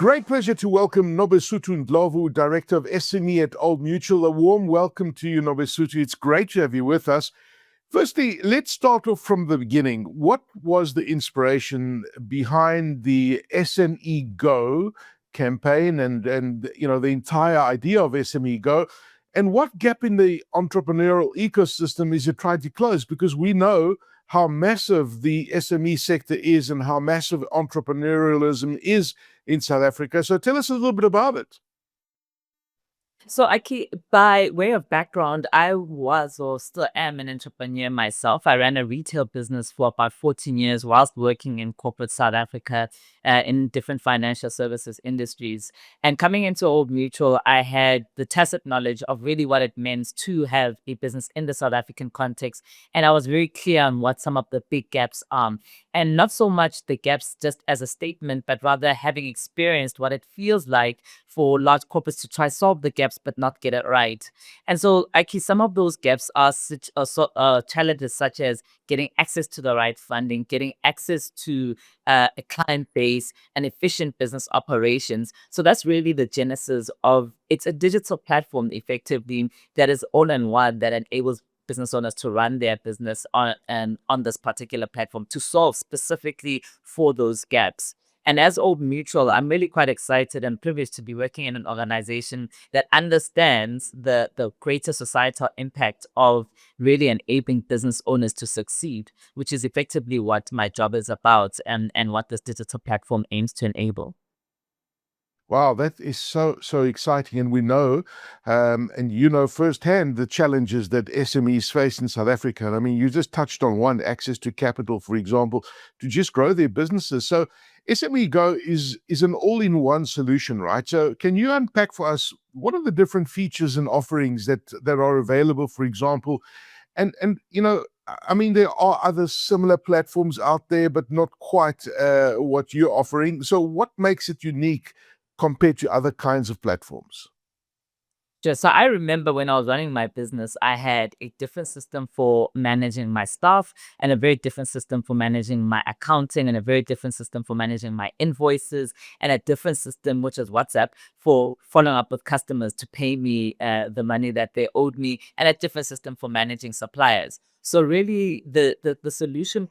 great pleasure to welcome Nobesuthu Ndlovu, Director of SME at Old Mutual. A warm welcome to you, Nobesuthu. It's great to have you with us. Firstly, let's start off from the beginning. What was the inspiration behind the SMEgo campaign and the entire idea of SMEgo? And what gap in the entrepreneurial ecosystem is it trying to close? Because we know how massive the SME sector is and how massive entrepreneurialism is in South Africa. So tell us a little bit about it. So, by way of background, I was or still am an entrepreneur myself. I ran a retail business for about 14 years whilst working in corporate South Africa in different financial services industries. And coming into Old Mutual, I had the tacit knowledge of really what it meant to have a business in the South African context. And I was very clear on what some of the big gaps are. And not so much the gaps just as a statement, but rather having experienced what it feels like for large corporates to try solve the gaps but not get it right. And so, some of those gaps are challenges such as getting access to the right funding, getting access to a client base, and efficient business operations. So that's really the genesis of it's a digital platform, effectively, that is all in one that enables business owners to run their business on this particular platform to solve specifically for those gaps. And as Old Mutual, I'm really quite excited and privileged to be working in an organization that understands the greater societal impact of really enabling business owners to succeed, which is effectively what my job is about and what this digital platform aims to enable. Wow, that is so exciting. And we know, and you know firsthand the challenges that SMEs face in South Africa. And I mean, you just touched on one, access to capital, for example, to just grow their businesses. So SMEgo is an all-in-one solution, right? So can you unpack for us what are the different features and offerings that are available, for example? And I mean, there are other similar platforms out there, but not quite what you're offering. So what makes it unique compared to other kinds of platforms? Sure. So I remember when I was running my business, I had a different system for managing my staff and a very different system for managing my accounting and a very different system for managing my invoices and a different system, which is WhatsApp, for following up with customers to pay me the money that they owed me, and a different system for managing suppliers. So really the solution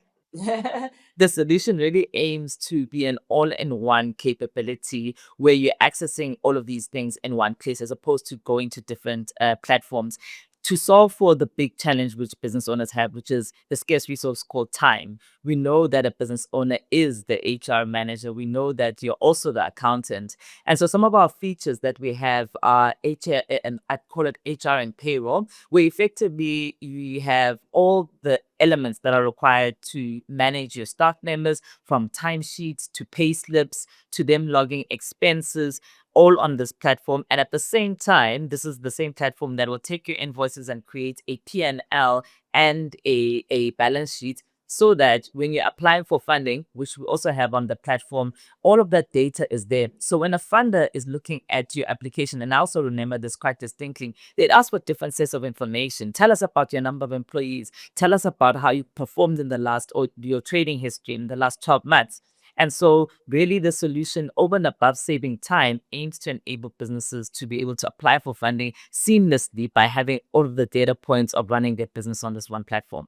the solution really aims to be an all-in-one capability where you're accessing all of these things in one place as opposed to going to different platforms to solve for the big challenge which business owners have, which is the scarce resource called time. We know that a business owner is the HR manager. We know that you're also the accountant. And so some of our features that we have are HR, and I call it HR and payroll, where effectively we have all the elements that are required to manage your staff members, from timesheets to pay slips to them logging expenses, all on this platform. And at the same time, this is the same platform that will take your invoices and create a P&L and a balance sheet, so that when you're applying for funding, which we also have on the platform, all of that data is there. So when a funder is looking at your application, and I also remember this quite distinctly, they'd ask for different sets of information. Tell us about your number of employees. Tell us about how you performed in the last, or your trading history in the last 12 months. And so really the solution, over and above saving time, aims to enable businesses to be able to apply for funding seamlessly by having all of the data points of running their business on this one platform.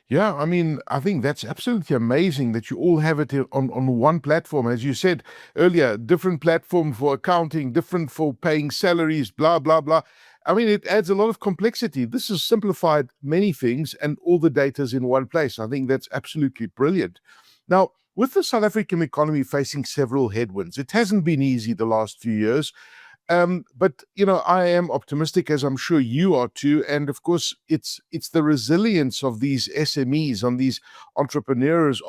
Yeah, I mean, I think that's absolutely amazing that you all have it here on one platform. As you said earlier, different platform for accounting, different for paying salaries, blah, blah, blah. I mean, it adds a lot of complexity. This has simplified many things and all the data's in one place. I think that's absolutely brilliant. Now, with the South African economy facing several headwinds, it hasn't been easy the last few years. But I am optimistic, as I'm sure you are too. And of course, it's the resilience of these SMEs, on these entrepreneurs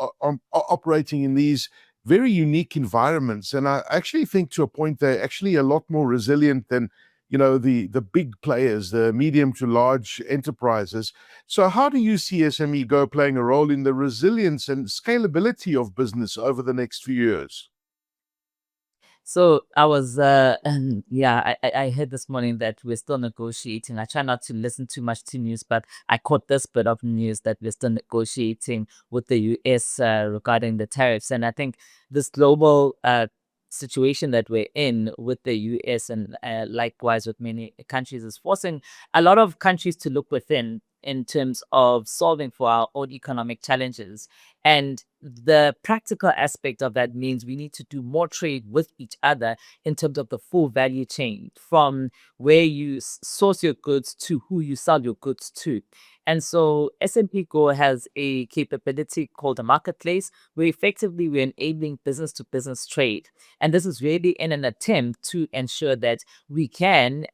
operating in these very unique environments. And I actually think, to a point, they're actually a lot more resilient than the big players, the medium to large enterprises. So how do you see SMEgo playing a role in the resilience and scalability of business over the next few years? So I was, and yeah, I heard this morning that we're still negotiating. I try not to listen too much to news, but I caught this bit of news that we're still negotiating with the US regarding the tariffs. And I think this global situation that we're in with the US and likewise with many countries is forcing a lot of countries to look within in terms of solving for our own economic challenges. And the practical aspect of that means we need to do more trade with each other in terms of the full value chain, from where you source your goods to who you sell your goods to. And so SMEgo has a capability called a marketplace, where effectively we're enabling business to business trade. And this is really in an attempt to ensure that we can,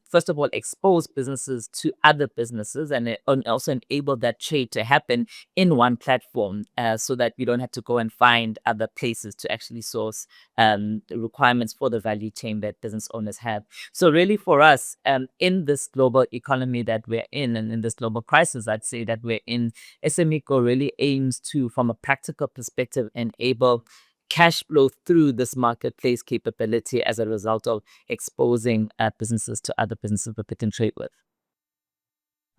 first of all, expose businesses to other businesses, and also enable that trade to happen in one platform, so that we don't have to go and find other places to actually source the requirements for the value chain that business owners have. So really for us, in this global economy that we're in, and in this global crisis, I'd say that we're in, SMEgo really aims to, from a practical perspective, enable cash flow through this marketplace capability as a result of exposing businesses to other businesses that they can trade with.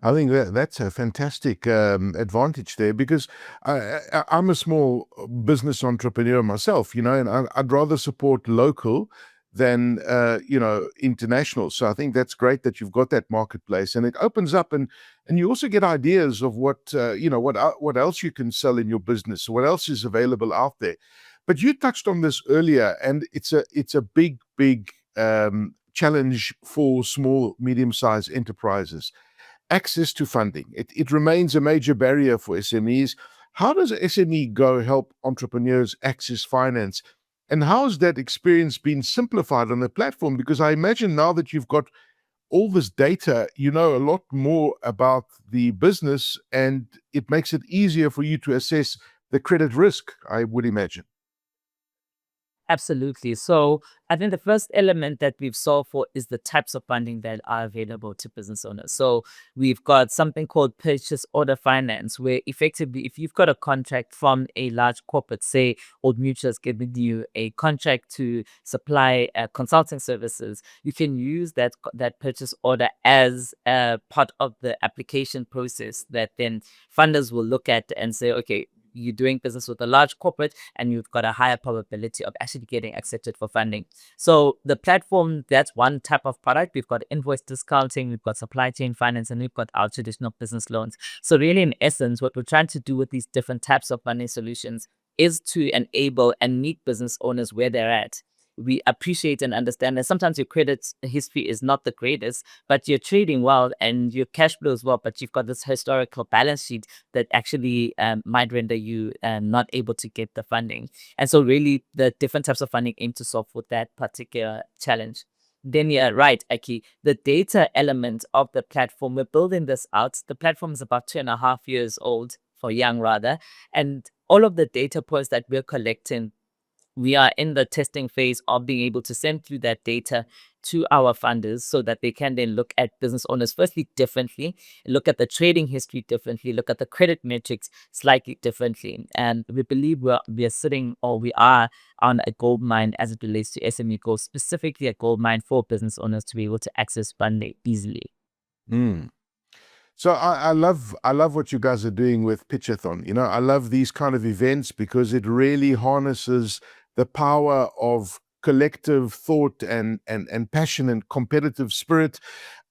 I think that's a fantastic advantage there, because I'm a small business entrepreneur myself, and I'd rather support local than international. So I think that's great that you've got that marketplace, and it opens up, and you also get ideas of what else you can sell in your business, what else is available out there. But you touched on this earlier, and it's a big challenge for small, medium-sized enterprises. Access to funding. It remains a major barrier for SMEs. How does SMEgo help entrepreneurs access finance? And how has that experience been simplified on the platform? Because I imagine now that you've got all this data, you know a lot more about the business, and it makes it easier for you to assess the credit risk, I would imagine. Absolutely. So I think the first element that we've solved for is the types of funding that are available to business owners. So we've got something called purchase order finance, where effectively, if you've got a contract from a large corporate, say Old Mutual's giving you a contract to supply consulting services, you can use that purchase order as a part of the application process that then funders will look at and say, okay, you're doing business with a large corporate and you've got a higher probability of actually getting accepted for funding. So the platform, that's one type of product. We've got invoice discounting, we've got supply chain finance, and we've got our traditional business loans. So really, in essence, what we're trying to do with these different types of funding solutions is to enable and meet business owners where they're at. We appreciate and understand that sometimes your credit history is not the greatest, but you're trading well and your cash flow as well, but you've got this historical balance sheet that actually might render you not able to get the funding. And so really the different types of funding aim to solve for that particular challenge. Then you're right, Aki. The data element of the platform, we're building this out. The platform is about 2.5 years old, for young rather. And all of the data points that we're collecting, we are in the testing phase of being able to send through that data to our funders so that they can then look at business owners firstly differently, look at the trading history differently, look at the credit metrics slightly differently. And we believe we are sitting, or we are on a gold mine as it relates to SMEgo, specifically a gold mine for business owners to be able to access funding easily. Mm. So I love what you guys are doing with Pitchathon. I love these kind of events because it really harnesses the power of collective thought and passion and competitive spirit.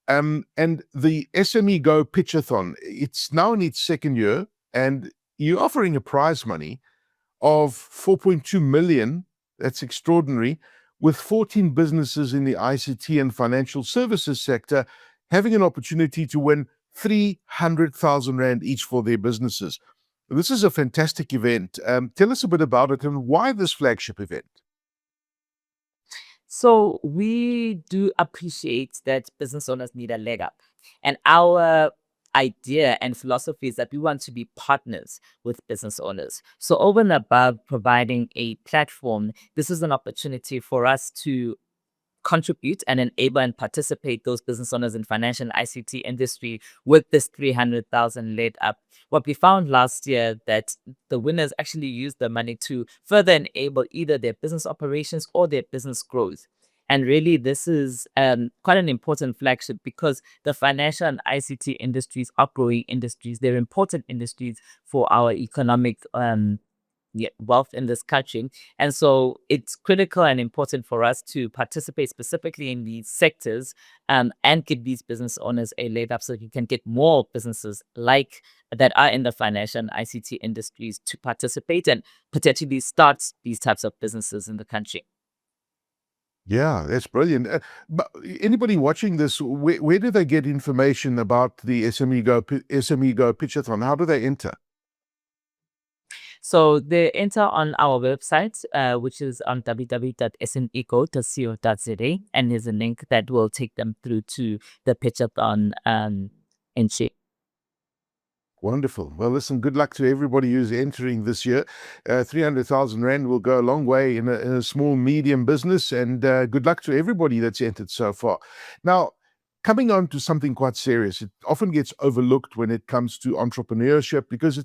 And the SMEgo Pitchathon, it's now in its second year, and you're offering a prize money of 4.2 million. That's extraordinary. With 14 businesses in the ICT and financial services sector having an opportunity to win 300,000 Rand each for their businesses. This is a fantastic event. Tell us a bit about it and why this flagship event. So we do appreciate that business owners need a leg up. And our idea and philosophy is that we want to be partners with business owners. So over and above providing a platform, this is an opportunity for us to contribute and enable and participate those business owners in financial and ICT industry with this 300,000 laid up. What we found last year that the winners actually used the money to further enable either their business operations or their business growth. And really, this is quite an important flagship because the financial and ICT industries are growing industries. They're important industries for our economic wealth in this country. And so it's critical and important for us to participate specifically in these sectors, and give these business owners a leg up so you can get more businesses like that are in the financial and ICT industries to participate and potentially start these types of businesses in the country. Yeah, that's brilliant. But anybody watching this, where do they get information about the SMEgo Pitchathon? How do they enter? So they enter on our website, which is on www.smego.co.za, and there's a link that will take them through to the Pitchathon entry. Wonderful. Well, listen, good luck to everybody who's entering this year. 300,000 Rand will go a long way in a small, medium business, and good luck to everybody that's entered so far. Now, coming on to something quite serious, it often gets overlooked when it comes to entrepreneurship because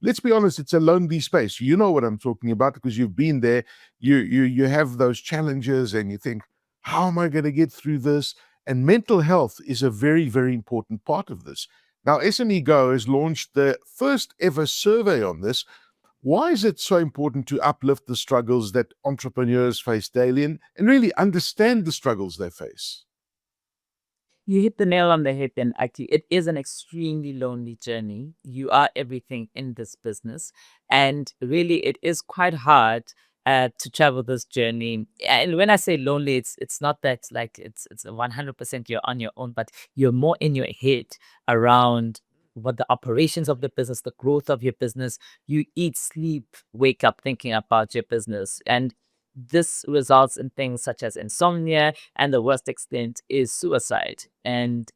let's be honest, it's a lonely space. You know what I'm talking about because you've been there. You have those challenges and you think, how am I going to get through this? And mental health is a very, very important part of this. Now, SMEgo has launched the first ever survey on this. Why is it so important to uplift the struggles that entrepreneurs face daily and really understand the struggles they face? You hit the nail on the head then, actually. It is an extremely lonely journey. You are everything in this business. And really, it is quite hard to travel this journey. And when I say lonely, it's not that like it's 100% you're on your own, but you're more in your head around what the operations of the business, the growth of your business. You eat, sleep, wake up thinking about your business. And this results in things such as insomnia, and the worst extent is suicide. And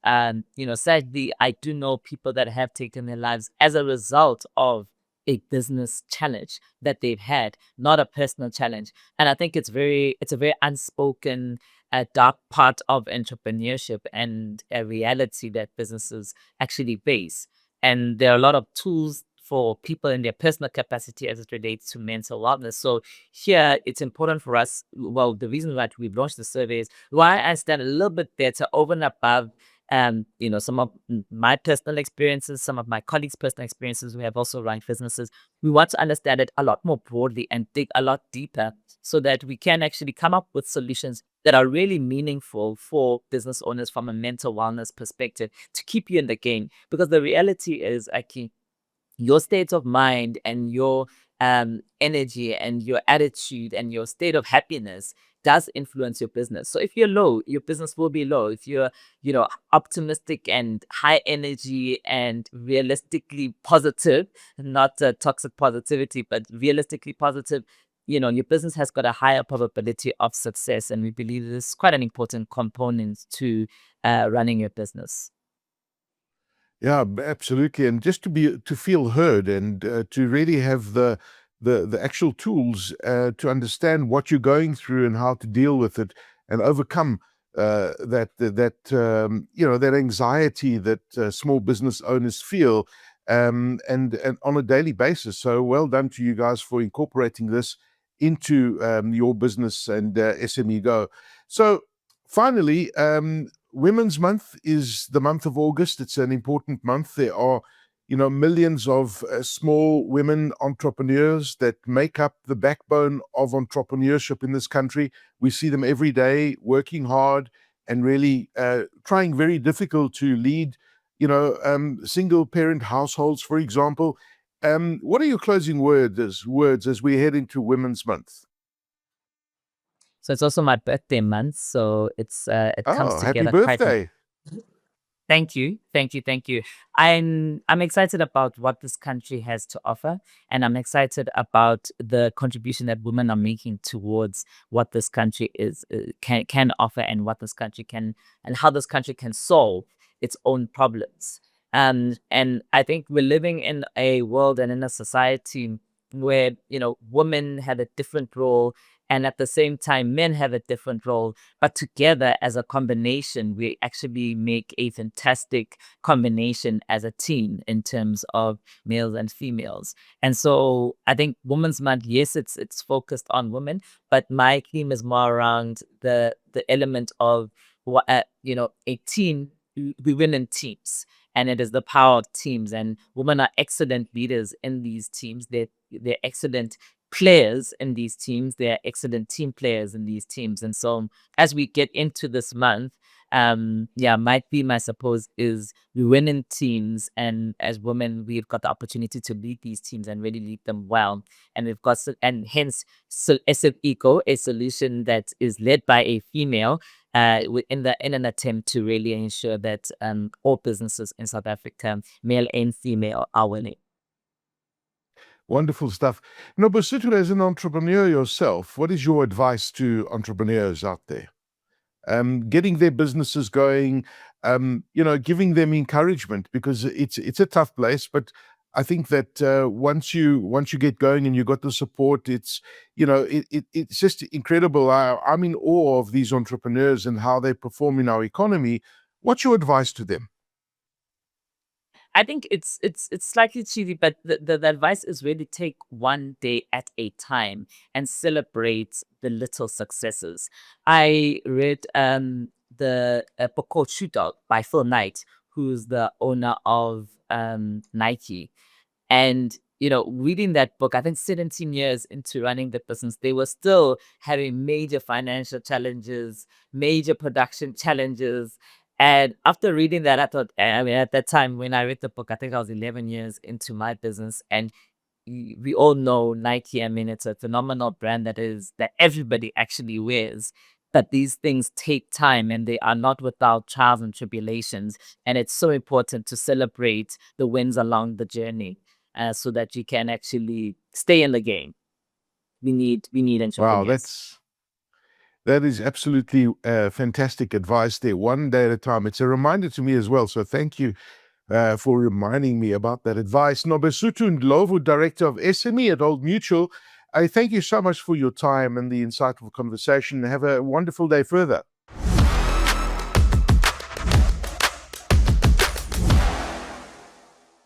sadly, I do know people that have taken their lives as a result of a business challenge that they've had, not a personal challenge. And I think it's a very unspoken, dark part of entrepreneurship and a reality that businesses actually face. And there are a lot of tools for people in their personal capacity as it relates to mental wellness. So here it's important for us. Well, the reason that we've launched the survey is why I stand a little bit better over and above some of my personal experiences, some of my colleagues' personal experiences who have also run businesses. We want to understand it a lot more broadly and dig a lot deeper so that we can actually come up with solutions that are really meaningful for business owners from a mental wellness perspective to keep you in the game. Because the reality is, Aki, your state of mind and your energy and your attitude and your state of happiness does influence your business. So if you're low, your business will be low. If you're, optimistic and high energy and realistically positive, not toxic positivity, but realistically positive, your business has got a higher probability of success. And we believe this is quite an important component to running your business. Yeah, absolutely. And just to feel heard and to really have the actual tools to understand what you're going through and how to deal with it and overcome that anxiety that small business owners feel and on a daily basis. So well done to you guys for incorporating this into your business and SMEgo. So finally, Women's Month is the month of August. It's an important month. There are, millions of small women entrepreneurs that make up the backbone of entrepreneurship in this country. We see them every day working hard and really trying very difficult to lead, single parent households, for example. What are your closing words as we head into Women's Month? So it's also my birthday month. So it comes Oh, happy together quite. birthday. Thank you, thank you, thank you. I'm excited about what this country has to offer, and I'm excited about the contribution that women are making towards what this country is can offer, and what this country can, and how this country can solve its own problems. And I think we're living in a world and in a society where women have a different role, and at the same time men have a different role, but together as a combination, we actually make a fantastic combination as a team in terms of males and females. And so I think Women's Month, yes, it's focused on women, but my theme is more around the element of what a team. We win in teams, and it is the power of teams. And women are excellent leaders in these teams. They're excellent players in these teams. They're excellent team players in these teams. And so as we get into this month, yeah, my theme, I suppose, is we win in teams, and as women, we've got the opportunity to lead these teams and really lead them well. And we've got and hence so SMEgo, a solution that is led by a female, in an attempt to really ensure that all businesses in South Africa, male and female, are winning. Wonderful stuff. Nobesuthu, as an entrepreneur yourself, what is your advice to entrepreneurs out there? Getting their businesses going, giving them encouragement, because it's a tough place. But I think that once you get going and you got the support, it's just incredible. I'm in awe of these entrepreneurs and how they perform in our economy. What's your advice to them? I think it's slightly cheesy, but the advice is really take one day at a time and celebrate the little successes. I read the book called Shoot Dog by Phil Knight, who's the owner of Nike. And, reading that book, I think 17 years into running the business, they were still having major financial challenges, major production challenges. And after reading that, I thought, I mean, at that time when I read the book, I think I was 11 years into my business. And we all know Nike. I mean, it's a phenomenal brand that everybody actually wears. But these things take time, and they are not without trials and tribulations. And it's so important to celebrate the wins along the journey, so that you can actually stay in the game. We need Wow, entrepreneurs. that is absolutely fantastic advice there. One day at a time. It's a reminder to me as well. So thank you for reminding me about that advice. Nobesuthu Ndlovu, Director of SME at Old Mutual, I thank you so much for your time and the insightful conversation. Have a wonderful day further.